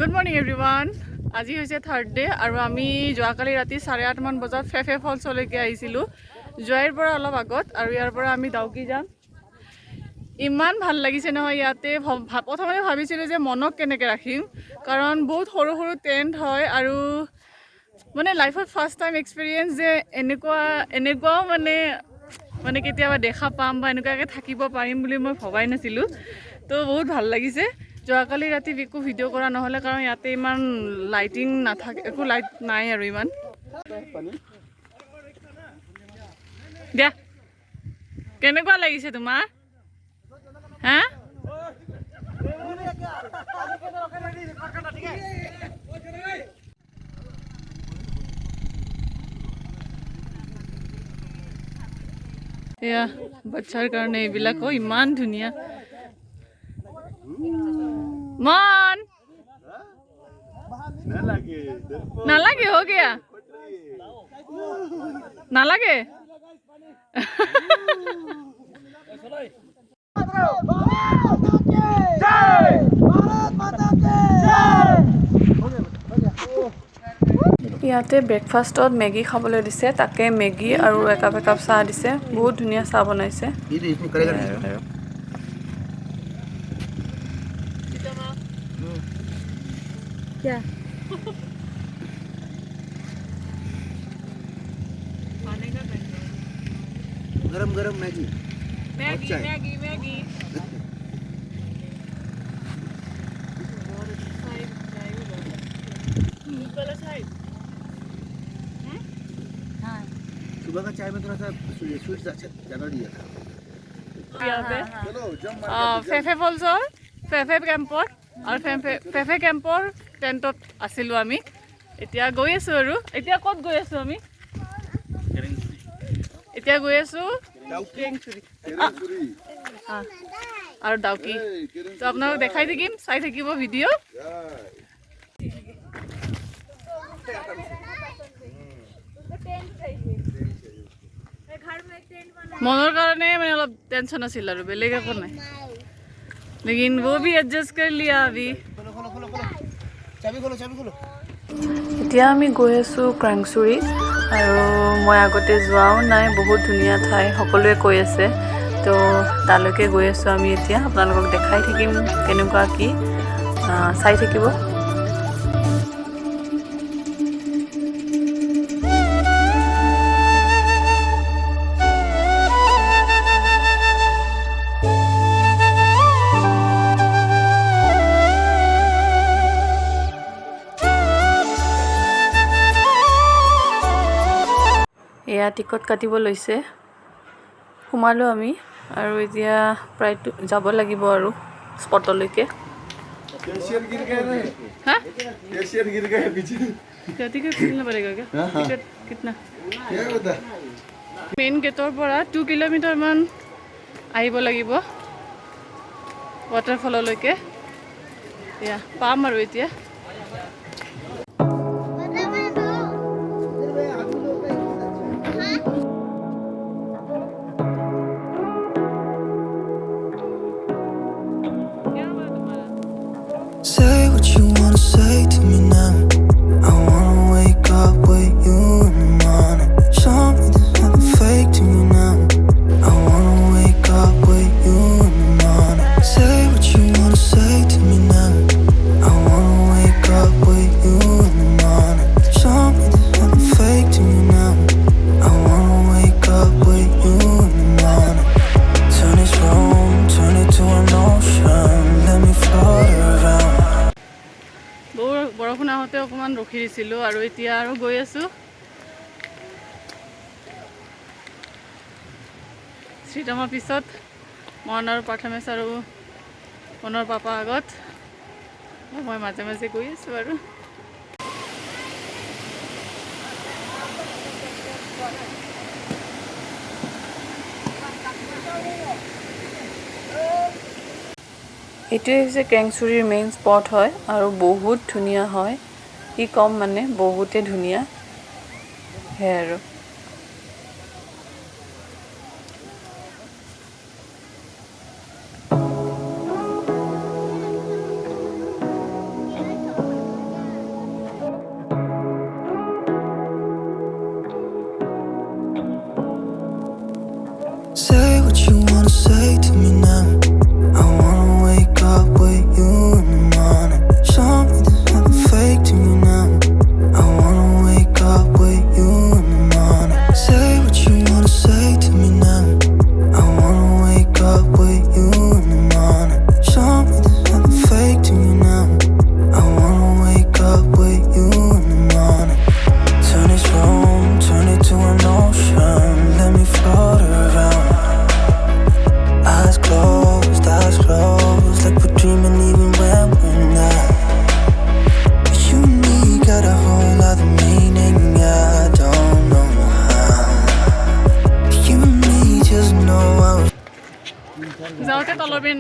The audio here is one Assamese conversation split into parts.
Good morning everyone. আজি হৈছে থাৰ্ডে আৰু আমি যোৱাকালি ৰাতি 8:30 মান বজাত ফেফে ফলছলৈকে আহিছিলোঁ জয়ৰ পৰা অলপ আগত আৰু ইয়াৰ পৰা আমি দাউকি যাম ইমান ভাল লাগিছে নহয় ইয়াতে প্ৰথমে ভাবিছিলোঁ যে মনক কেনেকৈ ৰাখিম কাৰণ বহুত সৰু সৰু টেন্ট হয় আৰু মানে লাইফত ফাৰ্ষ্ট টাইম এক্সপেৰিয়েন্স যে এনেকুৱা মানে কেতিয়াবা দেখা পাম বা এনেকুৱাকৈ থাকিব পাৰিম বুলি মই ভবাই নাছিলোঁ তো বহুত ভাল লাগিছে যোৱাকালি ৰাতি একো ভিডিঅ' কৰা নহ'লে কাৰণ ইয়াতে ইমান লাইটিং নাথাকে একো লাইট নাই আৰু ইমান দিয়া কেনেকুৱা লাগিছে তোমাৰ হা এয়া বাচ্চাৰ কাৰণে এইবিলাকো ইমান ধুনীয়া মান নালাগে हो गया নালাগে ইয়াতে ব্ৰেকফাষ্টত মেগী খাবলৈ দিছে তাকে মেগী আৰু একাপ চাহ দিছে বহুত ধুনীয়া চাহ বনাইছে क्या गरम मैगी सुबह का चाय में थोड़ा सा स्वीट ज़्यादा दिया था फेफे फल्सर फेफे कैंपर और फेफे कैंपर टेंटत आছিলোঁ আমি এতিয়া গৈ আছোঁ আৰু এতিয়া ক'ত গৈ আছোঁ আমি এতিয়া গৈ আছোঁ আৰু ডাউকি তো আপোনালোক দেখাই থাকিম চাই থাকিব ভিডিঅ' মনৰ কাৰণে মানে অলপ টেনশ্যন আছিল আৰু বেলেগ একো নাই लेकिन वो भी एडजस्ट कर लिया अभी এতিয়া আমি গৈ আছোঁ ক্ৰাংচুৰি আৰু মই আগতে যোৱাও নাই বহুত ধুনীয়া ঠাই সকলোৱে কৈ আছে তো তালৈকে গৈ আছোঁ আমি এতিয়া আপোনালোকক দেখাই থাকিম কেনেকুৱা কি চাই থাকিব এয়া টিকট কাটিব লৈছে সোমালোঁ আমি আৰু এতিয়া প্ৰায় যাব লাগিব আৰু স্পটলৈকে कैशियर गिर गए रे हाँ कैशियर गिर गए पीछे क्या टिकट कितना पड़ेगा क्या टिकट कितना क्या बता मेन गेटर পৰা 2 কিলোমিটাৰ মান আহিব লাগিব ৱাটাৰফললৈকে এয়া পাম আৰু এতিয়া Say what you wanna say to me now. I wanna wake up with you in the morning. Show me there's nothing fake to me now. I wanna wake up with you in the morning. Say what you wanna say to me now. I wanna wake up with you in the morning. Show me there's nothing fake to me now. I wanna wake up with you in the morning. Turn this room, turn it to an ocean. Let me float around. বৰষুণ আহোঁতে অকণমান ৰখি দিছিলোঁ আৰু এতিয়া আৰু গৈ আছোঁ শ্ৰীৰামৰ পিছত মন আৰু প্ৰাথমেশ আৰু মনৰ পাপা আগত মই মাজে মাজে গৈ আছোঁ আৰু এইটোৱে হৈছে ক্ৰেংচুৰিৰ মেইন স্পট হয় আৰু বহুত ধুনীয়া হয় কি কম মানে বহুতে ধুনীয়া হে আৰু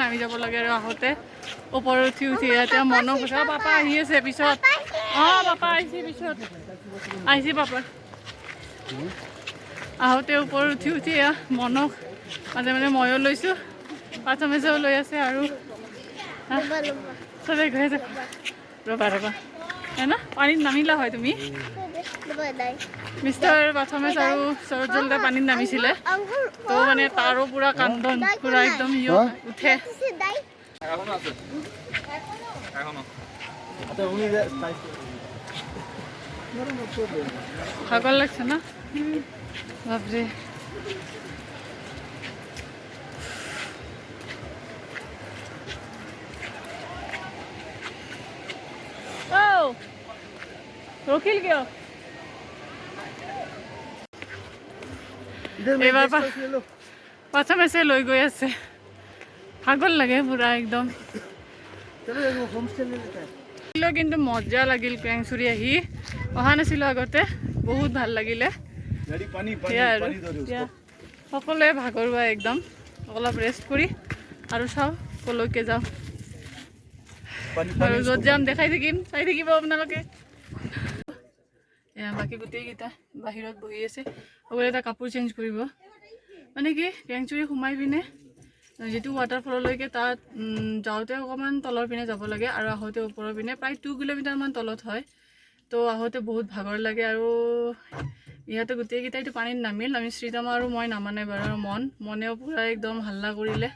নামি যাব লাগে আৰু আহোঁতে ওপৰত উঠি উঠি এতিয়া মনক কৈছে পাপা আহি আছে পিছত পাপা আহিছে পিছত আহিছে পাপা আহোঁতে ওপৰত উঠি উঠি মনক মাজে মাজে ময়ো লৈছোঁ পাথমেছেও লৈ আছে আৰু চবেই গৈ আছে ৰ'বা হয় না পানীত নামিলা হয় তুমি মিষ্টাৰ পাথমেছ আৰু সৰজলদা পানীত নামিছিলে তো মানে তাৰো পুৰা কান্দন পুৰা একদম উঠে ভাগৰ লাগছে না বাপৰে ৰখিল কিয় এইবাৰ পাথমেছে লৈ গৈ আছে ভাগৰ লাগে পুৰা একদম কিন্তু মজা লাগিল ক্ৰেংচুৰি আহি অহা নাছিলোঁ আগতে বহুত ভাল লাগিলে সকলোৱে ভাগৰুৱা একদম অলপ ৰেষ্ট কৰি আৰু চাওঁ কলৈকে যাওঁ আৰু য'ত যাম দেখাই থাকিম চাই থাকিব আপোনালোকে বাকী গোটেইকেইটা বাহিৰত বহি আছে সকলোৱে এটা কাপোৰ চেঞ্জ কৰিব মানে কি ক্ৰেংচুৰি সোমাই পিনে যিটো ৱাটাৰফললৈকে তাত যাওঁতে অকণমান তলৰ পিনে যাব লাগে আৰু আহোঁতে ওপৰৰ পিনে প্ৰায় 2 কিলোমিটাৰমান তলত হয় তো আহোঁতে বহুত ভাগৰ লাগে আৰু ইহঁতে গোটেইকেইটাইতো পানীত নামিল আমি শ্ৰীতামা আৰু মই নামা নাই বাৰু আৰু মনেও পূৰা একদম হাল্লা কৰিলে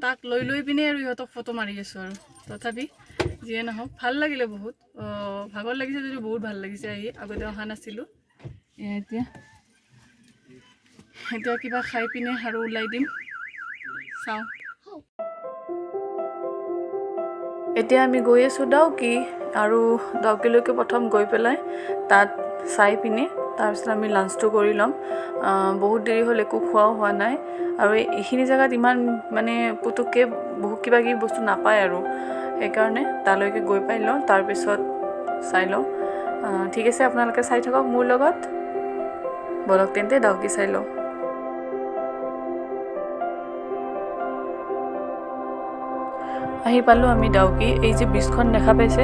তাক লৈ পিনে আৰু ইহঁতক ফটো মাৰি আছোঁ আৰু তথাপি যিয়ে নহওক ভাল লাগিলে বহুত ভাগৰ লাগিছে যদিও বহুত ভাল লাগিছে আহি আগতে অহা নাছিলোঁ এতিয়া কিবা খাই পিনে আৰু ওলাই দিম চাওঁ এতিয়া আমি গৈ আছোঁ ডাউকি আৰু ডাউকিলৈকে প্ৰথম গৈ পেলাই তাত চাই পিনে তাৰপিছত আমি লাঞ্চটো কৰি ল'ম বহুত দেৰি হ'ল একো খোৱাও হোৱা নাই আৰু এইখিনি জেগাত ইমান মানে পুতুককৈ বহুত কিবা কিবি বস্তু নাপায় আৰু সেইকাৰণে তালৈকে গৈ পাই লওঁ তাৰপিছত চাই লওঁ ঠিক আছে আপোনালোকে চাই থাকক মোৰ লগত বলক তেন্তে ডাউকি চাই লওঁ আহি পালোঁ আমি ডাউকি এই যে ব্ৰিজখন দেখা পাইছে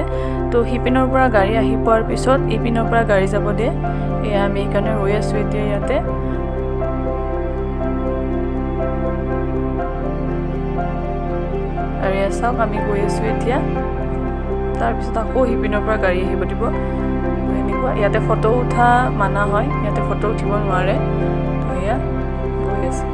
তো সিপিনৰ পৰা গাড়ী আহি পোৱাৰ পিছত ইপিনৰ পৰা গাড়ী যাব দিয়ে এয়া আমি সেইকাৰণে ৰৈ আছোঁ এতিয়া ইয়াতে আৰু এয়া চাওক আমি গৈ আছোঁ এতিয়া তাৰপিছত আকৌ সিপিনৰ পৰা গাড়ী আহিব দিব এনেকুৱা ইয়াতে ফটো উঠা মানা হয় ইয়াতে ফটো উঠিব নোৱাৰে তো এয়া গৈ আছোঁ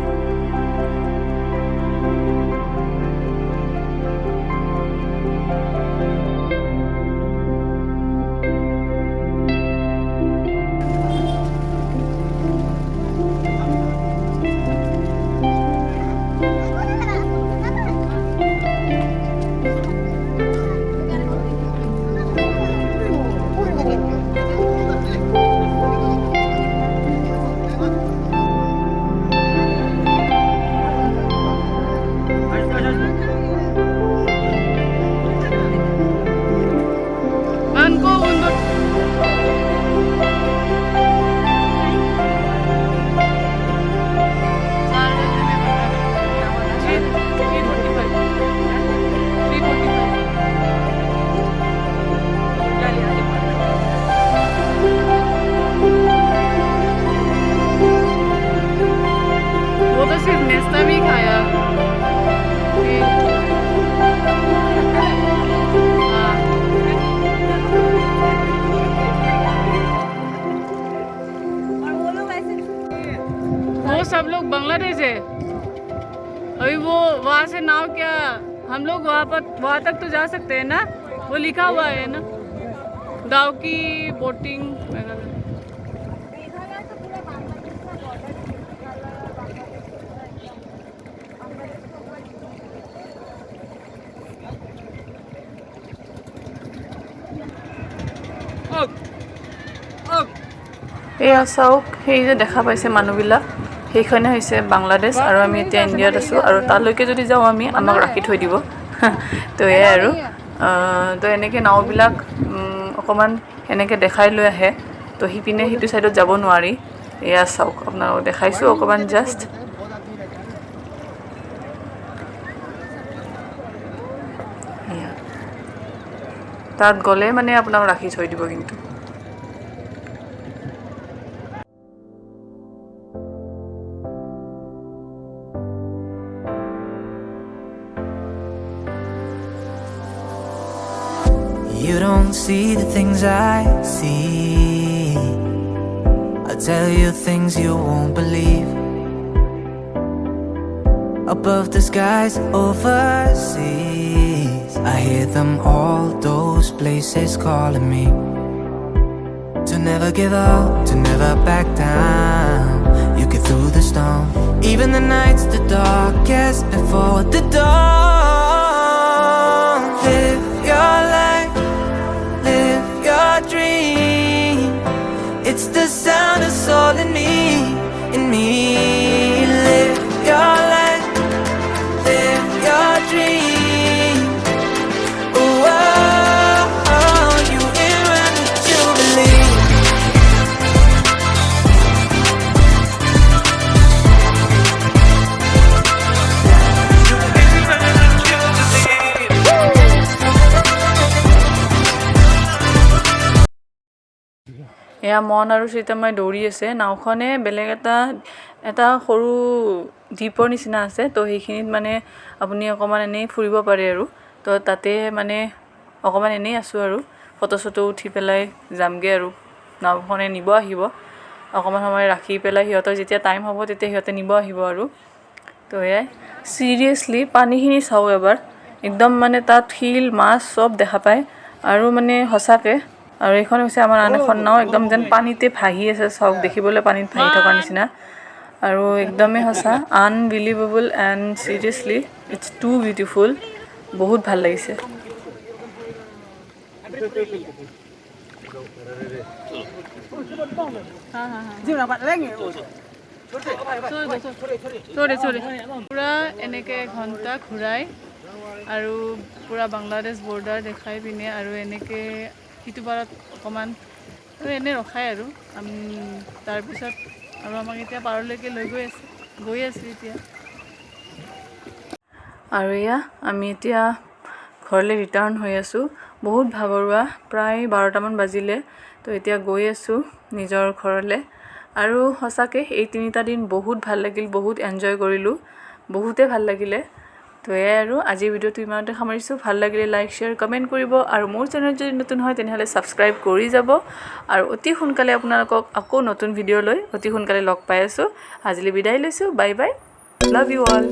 सब लोग बांग्लादेश है अभी वो वहाँ से नाव क्या हम लोग वहाँ तक तो जा सकते हैं ना वो लिखा हुआ है ना दावकी बोटिंग এয়া চাওক সেই যে দেখা পাইছে মানুহবিলাক সেইখনে হৈছে বাংলাদেশ আৰু আমি এতিয়া ইণ্ডিয়াত আছোঁ আৰু তালৈকে যদি যাওঁ আমি আমাক ৰাখি থৈ দিব তো এয়াই আৰু তো এনেকৈ নাওবিলাক অকণমান এনেকৈ দেখাই লৈ আহে তো সিপিনে সিটো ছাইডত যাব নোৱাৰি এয়া চাওক আপোনালোকক দেখাইছোঁ অকণমান জাষ্ট তাত গ'লে মানে আপোনাক ৰাখি থৈ দিব কিন্তু You don't see the things I see. I tell you things you won't believe. Above the skies overseas, I hear them all, those places calling me. To never give up, to never back down. You get through the storm. Even the nights the darkest before the dawn. Live your life, live your dream. It's the sound of soul in me, in me. Live your life, live your dream. Oh, oh, oh, you in when you believe. এয়া মন আৰু সীতামাই দৌৰি আছে নাওখনে বেলেগ এটা সৰু দ্বীপৰ নিচিনা আছে তো সেইখিনিত মানে আপুনি অকমান এনেই ফুৰিব পাৰে আৰু তো তাতে মানে অকমান এনেই আছো আৰু ফটো চটো উঠি পেলাই যামগে আৰু নাওখনে নিব আহিব অকমান সময় ৰাখি পেলাই হিহঁতৰ যেতিয়া টাইম হ'ব তেতিয়া হিহঁতে নিব আহিব আৰু তো এয়াই সিৰিয়াসলি পানীখিনি চাও এবাৰ একদম মানে তাত শিল মাছ সব দেখা পায় আৰু মানে হসাকে আৰু এখন হৈছে আমাৰ আন এখন নাও একদম যেন পানীতে ভাহি আছে সব দেখিবলৈ পানীত ভাহি থকাৰ নিচিনা আৰু একদমে হসা unbelievable and seriously it's too beautiful বহুত ভাল লাগিছে পুৰা এনেকে ঘণ্টা ঘূৰাই আৰু পুৰা বাংলাদেশ বৰ্ডাৰ দেখাই পিনে আৰু এনেকে সিটো পাৰত অকমান আৰু এনে ৰখাই আৰু তাৰপিছত আৰু আমাক এতিয়া পাৰলৈকে লৈ গৈ আছো এতিয়া আৰু এয়া আমি এতিয়া ঘৰলৈ ৰিটাৰ্ণ হৈ আছো বহুত ভাগৰুৱা প্ৰায় 12টামান বাজিলে তো এতিয়া গৈ আছো নিজৰ ঘৰলৈ আৰু হসাকে এই তিনিটা দিন বহুত ভাল লাগিল বহুত এনজয় কৰিলো বহুতে ভাল লাগিলে তো এয়াই আৰু আজি ভিডিঅ'টো ইমানতে সামৰিছো ভাল লাগিলে লাইক শ্বেয়াৰ কমেন্ট কৰিব আৰু মোৰ চেনেল যদি নতুন হয় তেনেহলে সাবস্ক্ৰাইব কৰি যাব আৰু অতি সোনকালে আপোনালোকক আকৌ নতুন ভিডিঅ' লৈ অতি সোনকালে লগ পাই আছো আজিলৈ বিদায় লৈছো bye bye love you all